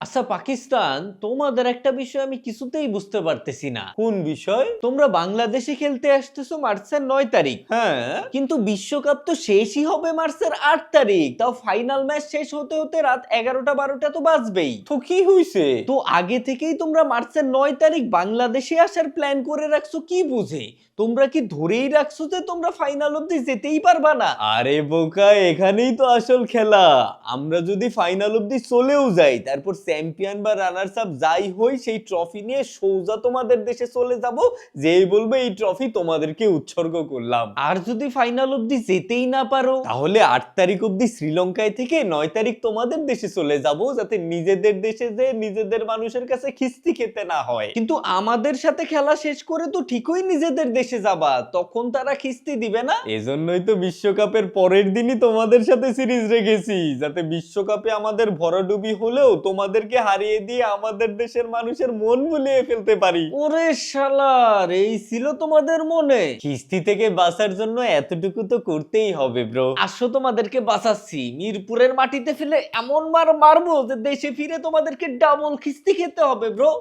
আচ্ছা পাকিস্তান, তোমাদের একটা বিষয় আমি কিছুতেই বুঝতে পারতেছি না। কোন বিষয়? তোমরা বাংলাদেশে খেলতে আসতেছো মার্চের 9 তারিখ, হ্যাঁ, কিন্তু বিশ্বকাপ তো শেষই হবে মার্চের 8 তারিখ। তাও ফাইনাল ম্যাচ শেষ হতে হতে রাত 11টা 12টা তো বাজবেই। তো কি হইছে? তো আগে থেকেই তোমরা মার্চের 9 তারিখ বাংলাদেশে আসার প্ল্যান করে রাখছো কি বুঝে? তোমরা কি ধরেই রাখছো যে তোমরা ফাইনাল অব্দি যেতেই পারবা না? আরে বোকা, এখানেই তো আসল খেলা। আমরা যদি ফাইনাল অব্দি চলেও যাই, তারপর চ্যাম্পিয়ন বা রানার্স আপ যাই হই, সেই ট্রফি নিয়ে সোজা তোমাদের দেশে চলে যাব। যেই বলবে এই ট্রফি তোমাদেরকে উৎসর্গ করলাম। আর যদি ফাইনাল অব্দি যেতেই না পারো? তাহলে 8 তারিখ অব্দি শ্রীলঙ্কায় থেকে 9 তারিখ তোমাদের দেশে চলে যাব, যাতে নিজেদের দেশে যে নিজেদের মানুষের কাছে খিস্তি খেতে না হয়। কিন্তু আমাদের সাথে খেলা শেষ করে তো ঠিকই নিজেদের দেশে যাবা, তখন তারা খিস্তি দিবে না? এজন্যই তো বিশ্বকাপের পরের দিনই তোমাদের সাথে সিরিজ রেখেছি, যাতে বিশ্বকাপে আমাদের ভরাডুবি হলেও তোমাদেরকে হারিয়ে দিয়ে আমাদের দেশের মানুষের মন ভুলিয়ে ফেলতে পারি। ওরে শালার, এই ছিল তোমাদের মনে? কিস্তি থেকে বাঁচার জন্য এতটুকু তো করতেই হবে ব্রো। আসো তোমাদেরকে বাঁচাচ্ছি, মিরপুরের মাটিতে ফেলে এমন মার মারবো যে দেশে ফিরে তোমাদেরকে ডাবল খিস্তি খেতে হবে ব্রো।